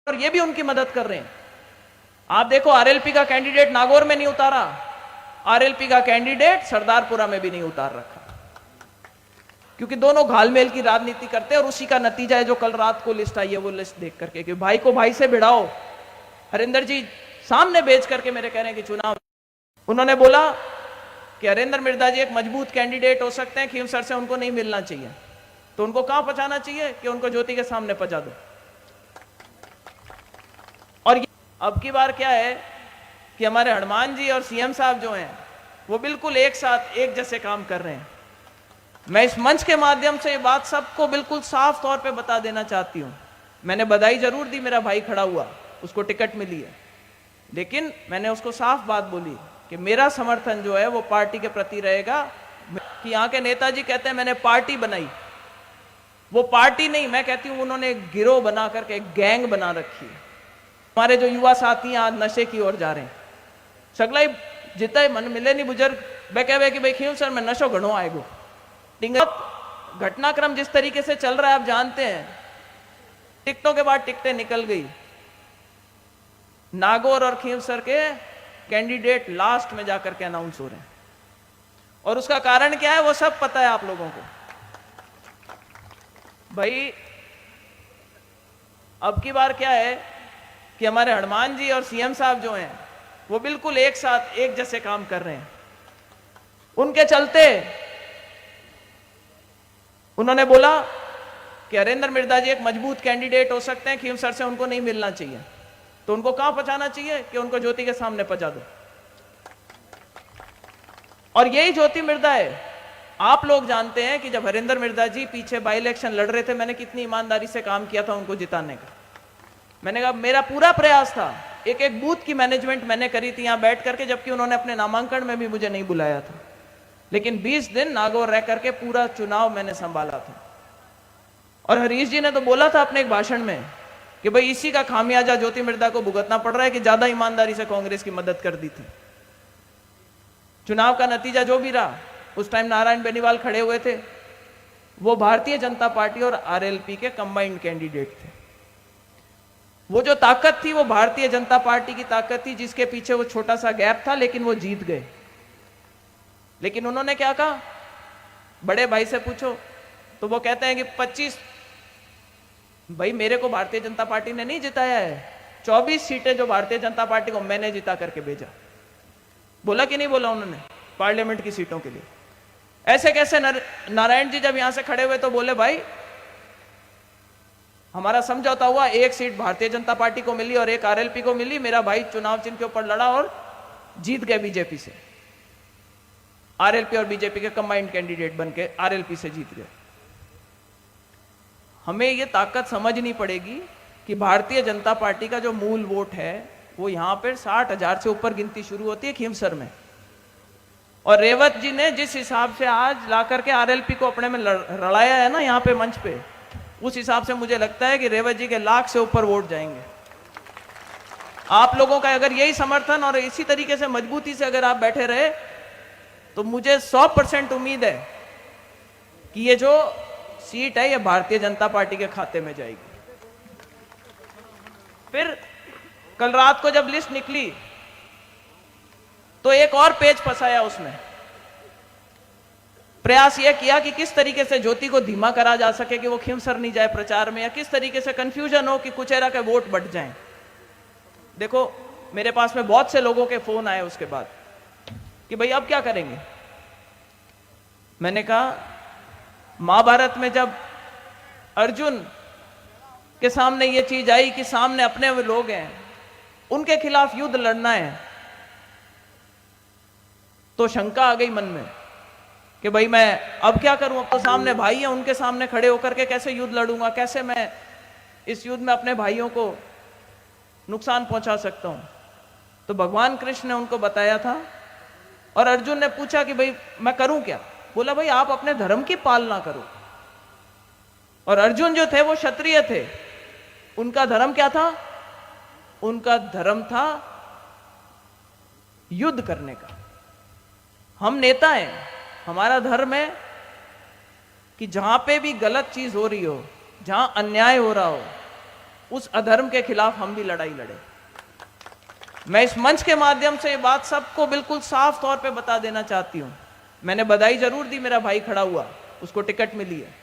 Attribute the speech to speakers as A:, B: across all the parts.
A: और ये भी उनकी मदद कर रहे हैं। आप देखो आरएलपी का कैंडिडेट नागौर में नहीं उतारा, आरएलपी का कैंडिडेट सरदारपुरा में भी नहीं उतार रखा, क्योंकि दोनों घालमेल की राजनीति करते हैं। और उसी का नतीजा है जो कल रात को लिस्ट आई है, वो लिस्ट देख करके कि भाई को भाई से भिड़ाओ। हरिंदर जी सामने बेच करके मेरे कह रहे हैं कि चुनाव, उन्होंने बोला कि हरिंदर मिर्जा जी एक मजबूत कैंडिडेट हो सकते हैं, खींवसर से उनको नहीं मिलना चाहिए। तो उनको कहां पहुंचाना चाहिए कि उनको ज्योति के सामने पहुंचा दो। और अब की बार क्या है कि हमारे हनुमान जी और सीएम साहब जो हैं वो बिल्कुल एक साथ एक जैसे काम कर रहे हैं। मैं इस मंच के माध्यम से ये बात सबको बिल्कुल साफ तौर पे बता देना चाहती हूं। मैंने बधाई जरूर दी, मेरा भाई खड़ा हुआ, उसको टिकट मिली है, लेकिन मैंने उसको साफ बात बोली कि मेरा समर्थन जो है वो पार्टी के प्रति रहेगा। कि यहाँ के नेताजी कहते हैं मैंने पार्टी बनाई, वो पार्टी नहीं, मैं कहती हूं उन्होंने एक गिरोह बना करके एक गैंग बना रखी है। हमारे जो युवा साथी आज नशे की ओर जा रहे हैं, सगला जितना मन मिले नहीं बुजुर्ग वे कहे कि भाई खींवसर में नशो घणो आएगो। घटनाक्रम जिस तरीके से चल रहा है आप जानते हैं, टिकटों के बाद टिकटें निकल गई, नागौर और खींवसर के कैंडिडेट लास्ट में जाकर के अनाउंस हो रहे हैं। और उसका कारण क्या है वो सब पता है आप लोगों को। भाई अब की बार क्या है कि हमारे हनुमान जी और सीएम साहब जो हैं वो बिल्कुल एक साथ एक जैसे काम कर रहे हैं। उनके चलते उन्होंने बोला कि हरिंदर मिर्जा जी एक मजबूत कैंडिडेट हो सकते हैं, खींवसर से उनको नहीं मिलना चाहिए। तो उनको कहां पहुंचाना चाहिए कि उनको ज्योति के सामने पहुंचा दो। और यही ज्योति मिर्जा है। आप लोग जानते हैं कि जब हरिंदर मिर्जा जी पीछे बाई इलेक्शन लड़ रहे थे, मैंने कितनी ईमानदारी से काम किया था उनको जिताने का। मैंने कहा मेरा पूरा प्रयास था, एक एक बूथ की मैनेजमेंट मैंने करी थी यहां बैठ करके, जबकि उन्होंने अपने नामांकन में भी मुझे नहीं बुलाया था। लेकिन 20 दिन नागौर रह करके पूरा चुनाव मैंने संभाला था। और हरीश जी ने तो बोला था अपने एक भाषण में कि भाई इसी का खामियाजा ज्योति मिर्जा को भुगतना पड़ रहा है कि ज्यादा ईमानदारी से कांग्रेस की मदद कर दी थी। चुनाव का नतीजा जो भी रहा, उस टाइम नारायण बेनीवाल खड़े हुए थे, वो भारतीय जनता पार्टी और आरएलपी के कंबाइंड कैंडिडेट थे। वो जो ताकत थी वो भारतीय जनता पार्टी की ताकत थी, जिसके पीछे वो छोटा सा गैप था, लेकिन वो जीत गए। लेकिन उन्होंने क्या कहा, बड़े भाई से पूछो तो वो कहते हैं कि 25, भाई मेरे को भारतीय जनता पार्टी ने नहीं जिताया है, 24 सीटें जो भारतीय जनता पार्टी को मैंने जिता करके भेजा। बोला कि नहीं बोला उन्होंने पार्लियामेंट की सीटों के लिए। ऐसे कैसे नारायण जी जब यहां से खड़े हुए तो बोले भाई हमारा समझौता हुआ, एक सीट भारतीय जनता पार्टी को मिली और एक आरएलपी को मिली, मेरा भाई चुनाव चिन्ह के ऊपर लड़ा और जीत गए बीजेपी से। आरएलपी और बीजेपी के कंबाइंड कैंडिडेट बनके आरएलपी से जीत गए। हमें यह ताकत समझनी पड़ेगी कि भारतीय जनता पार्टी का जो मूल वोट है वो यहां पर 60,000 से ऊपर गिनती शुरू होती है खींवसर में। और रेवत जी ने जिस हिसाब से आज ला करके आरएलपी को अपने में लड़ाया है ना यहाँ पे मंच पे, उस हिसाब से मुझे लगता है कि रेवत जी के लाख से ऊपर वोट जाएंगे। आप लोगों का अगर यही समर्थन और इसी तरीके से मजबूती से अगर आप बैठे रहे तो मुझे 100% उम्मीद है कि ये जो सीट है ये भारतीय जनता पार्टी के खाते में जाएगी। फिर कल रात को जब लिस्ट निकली तो एक और पेच फंसाया उसमें। प्रयास यह किया कि किस तरीके से ज्योति को धीमा करा जा सके कि वो खींवसर नहीं जाए प्रचार में, या किस तरीके से कंफ्यूजन हो कि कुचेरा के वोट बढ़ जाएं। देखो मेरे पास में बहुत से लोगों के फोन आए उसके बाद कि भाई अब क्या करेंगे। मैंने कहा महाभारत में जब अर्जुन के सामने ये चीज आई कि सामने अपने लोग हैं, उनके खिलाफ युद्ध लड़ना है, तो शंका आ गई मन में कि भाई मैं अब क्या करूं, अब तो सामने भाई है, उनके सामने खड़े होकर के कैसे युद्ध लड़ूंगा, कैसे मैं इस युद्ध में अपने भाइयों को नुकसान पहुंचा सकता हूं। तो भगवान कृष्ण ने उनको बताया था और अर्जुन ने पूछा कि भाई मैं करूं क्या। बोला भाई आप अपने धर्म की पालना करो। और अर्जुन जो थे वो क्षत्रिय थे, उनका धर्म क्या था, उनका धर्म था युद्ध करने का। हम नेता हैं, हमारा धर्म है कि जहां पे भी गलत चीज हो रही हो, जहां अन्याय हो रहा हो, उस अधर्म के खिलाफ हम भी लड़ाई लड़े। मैं इस मंच के माध्यम से ये बात सबको बिल्कुल साफ तौर पे बता देना चाहती हूं। मैंने बधाई जरूर दी, मेरा भाई खड़ा हुआ, उसको टिकट मिली है,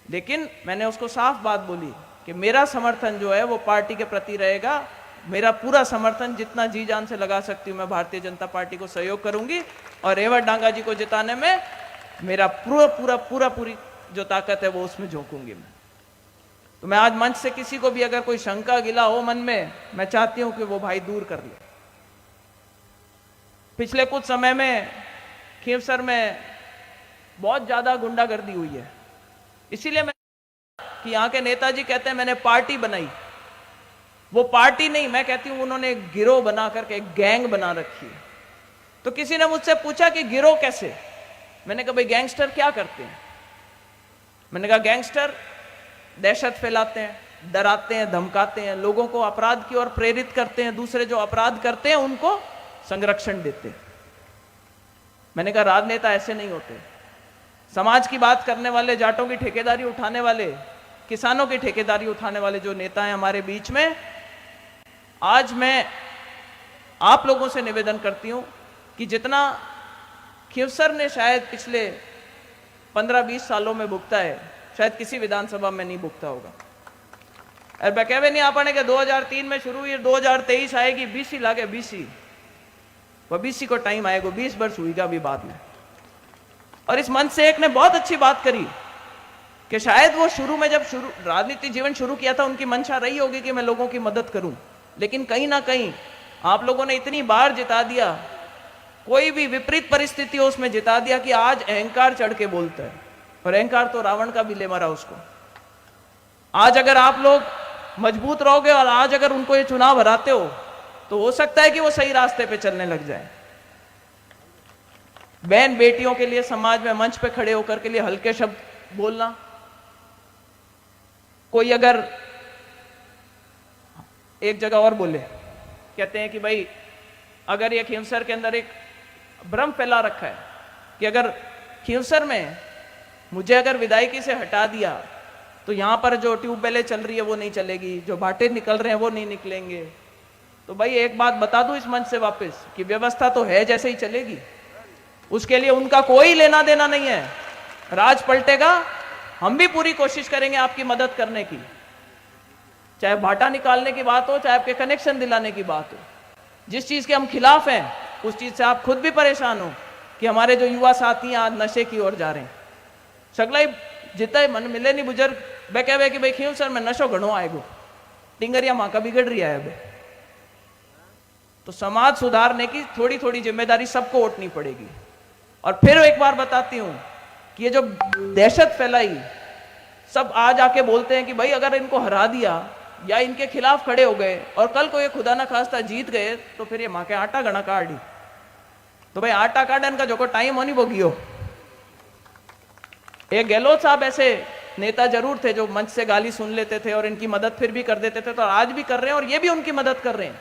A: लेकिन मैंने उसको साफ बात बोली कि मेरा समर्थन जो है वो पार्टी के प्रति रहेगा। मेरा पूरा समर्थन जितना जी जान से लगा सकती हूँ मैं भारतीय जनता पार्टी को सहयोग करूंगी और रेवत डांगा जी को जिताने में मेरा पूरी जो ताकत है वो उसमें झोंकूंगी मैं। तो मैं आज मंच से किसी को भी अगर कोई शंका गिला हो मन में, मैं चाहती हूं कि वो भाई दूर कर ले। पिछले कुछ समय में खींवसर में बहुत ज्यादा गुंडागर्दी हुई है, इसीलिए मैं कि यहाँ के नेताजी कहते हैं मैंने पार्टी बनाई, वो पार्टी नहीं, मैं कहती हूं उन्होंने एक गिरोह बना करके एक गैंग बना रखी है। तो किसी ने मुझसे पूछा कि गिरोह कैसे? मैंने कहा भाई गैंगस्टर क्या करते हैं? मैंने कहा गैंगस्टर दहशत फैलाते हैं, डराते हैं, धमकाते हैं, लोगों को अपराध की ओर प्रेरित करते हैं, दूसरे जो अपराध करते हैं उनको संरक्षण देते हैं। मैंने कहा राजनेता ऐसे नहीं होते। समाज की बात करने वाले, जाटों की ठेकेदारी उठाने वाले, किसानों की ठेकेदारी उठाने वाले जो नेता हैं हमारे बीच में, आज मैं आप लोगों से निवेदन करती हूं कि जितना खींवसर ने शायद पिछले 15-20 सालों में भुगता है, शायद किसी विधानसभा में नहीं भुगता होगा। और बकैवे नहीं आपने के 2003 में शुरू हुई, 2023 आएगी, बीसी लागे बीसी, वह बीसी को टाइम आएगा, 20 वर्ष हुईगा अभी बाद में। और इस मंच से एक ने बहुत अच्छी बात करी कि शायद वो शुरू में जब राजनीतिक जीवन शुरू किया था उनकी मंशा रही होगी कि मैं लोगों की मदद करूं, लेकिन कहीं ना कहीं आप लोगों ने इतनी बार जिता दिया, कोई भी विपरीत परिस्थिति हो उसमें जिता दिया कि आज अहंकार चढ़ के बोलता है। और अहंकार तो रावण का भी ले मरा उसको। आज अगर आप लोग मजबूत रहोगे और आज अगर उनको ये चुनाव हराते हो तो हो सकता है कि वो सही रास्ते पे चलने लग जाए। बहन बेटियों के लिए समाज में मंच पे खड़े होकर के लिए हल्के शब्द बोलना, कोई अगर एक जगह और बोले, कहते हैं कि भाई अगर ये खींवसर के अंदर एक भ्रम फैला रखा है कि अगर खींवसर में मुझे अगर विधायकी से हटा दिया तो यहां पर जो ट्यूबवेलें चल रही है वो नहीं चलेगी, जो भाटे निकल रहे हैं वो नहीं निकलेंगे। तो भाई एक बात बता दूं इस मंच से वापस कि व्यवस्था तो है जैसे ही चलेगी, उसके लिए उनका कोई लेना देना नहीं है। राज पलटेगा, हम भी पूरी कोशिश करेंगे आपकी मदद करने की, चाहे भाटा निकालने की बात हो, चाहे आपके कनेक्शन दिलाने की बात हो। जिस चीज के हम खिलाफ हैं उस चीज से आप खुद भी परेशान हो कि हमारे जो युवा साथी आज नशे की ओर जा रहे हैं। सगलाई जितना मन मिले नहीं बुजुर्ग बह कि भाई खींवसर में नशो घणो आएगो, टिंगरिया मां का बिगड़ रही है अब। तो समाज सुधारने की थोड़ी थोड़ी जिम्मेदारी सबको उठनी पड़ेगी। और फिर एक बार बताती हूं कि ये जो दहशत फैलाई, सब आज आके बोलते हैं कि भाई अगर इनको हरा दिया या इनके खिलाफ खड़े हो गए और कल को ये खुदा ना खास्ता जीत गए तो फिर ये मां के आटा गणा काट दी। तो भाई आटा काटन का जो को टाइम होनी वो गियो। एक गहलोत साहब ऐसे नेता जरूर थे जो मंच से गाली सुन लेते थे और इनकी मदद फिर भी कर देते थे, तो आज भी कर रहे हैं और ये भी उनकी मदद कर रहे हैं।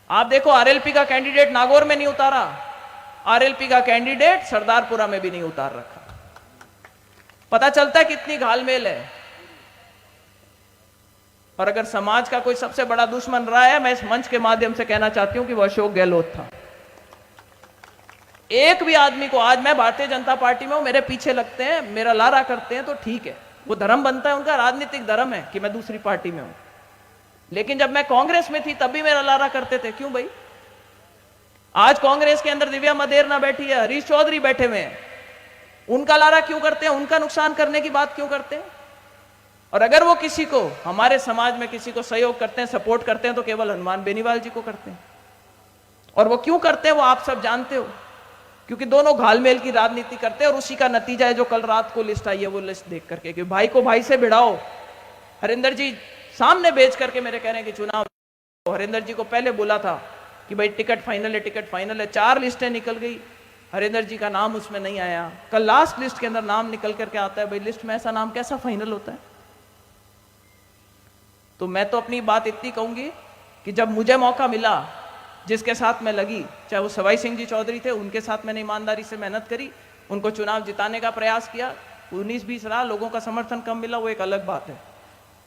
A: आप देखो आरएलपी का कैंडिडेट नागौर में नहीं उतारा, आरएलपी का कैंडिडेट सरदारपुरा में भी नहीं उतार रखा। पता चलता है कितनी घालमेल है। और अगर समाज का कोई सबसे बड़ा दुश्मन रहा है, मैं इस मंच के माध्यम से कहना चाहती हूं कि वह अशोक गहलोत था। एक भी आदमी को, आज मैं भारतीय जनता पार्टी में हूं, मेरे पीछे लगते हैं, मेरा लारा करते हैं तो ठीक है, वो धर्म बनता है, उनका राजनीतिक धर्म है कि मैं दूसरी पार्टी में हूं। लेकिन जब मैं कांग्रेस में थी तब भी मेरा लारा करते थे। क्यों भाई? आज कांग्रेस के अंदर दिव्या मदेरना बैठी है, हरीश चौधरी बैठे हुए हैं, उनका लारा क्यों करते हैं? उनका नुकसान करने की बात क्यों करते हैं? और अगर वो किसी को, हमारे समाज में किसी को सहयोग करते हैं, सपोर्ट करते हैं तो केवल हनुमान बेनीवाल जी को करते हैं। और वो क्यों करते हैं वो आप सब जानते हो, क्योंकि दोनों घालमेल की राजनीति करते हैं। और उसी का नतीजा है जो कल रात को लिस्ट आई है, वो लिस्ट देख करके कि भाई को भाई से भिड़ाओ। हरिंदर जी सामने बेच करके मेरे कह रहे हैं कि चुनाव, हरिंदर जी को पहले बोला था कि भाई टिकट फाइनल है, टिकट फाइनल है। 4 लिस्टें निकल गई, हरिंदर जी का नाम उसमें नहीं आया। कल लास्ट लिस्ट के अंदर नाम निकल करके आता है, भाई लिस्ट में ऐसा नाम कैसा फाइनल होता है? तो मैं तो अपनी बात इतनी कहूंगी कि जब मुझे मौका मिला, जिसके साथ मैं लगी, चाहे वो सवाई सिंह जी चौधरी थे, उनके साथ मैंने ईमानदारी से मेहनत करी, उनको चुनाव जिताने का प्रयास किया। 19-20 रहा, लोगों का समर्थन कम मिला, वो एक अलग बात है।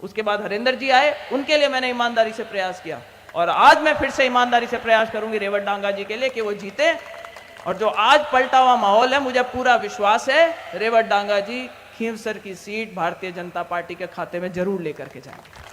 A: उसके बाद हरिंदर जी आए, उनके लिए मैंने ईमानदारी से प्रयास किया, और आज मैं फिर से ईमानदारी से प्रयास करूंगी रेवत डांगा जी के लिए कि वो जीते। और जो आज पलटा हुआ माहौल है, मुझे पूरा विश्वास है रेवत डांगा जी खींवसर की सीट भारतीय जनता पार्टी के खाते में जरूर लेकर के जाएंगे।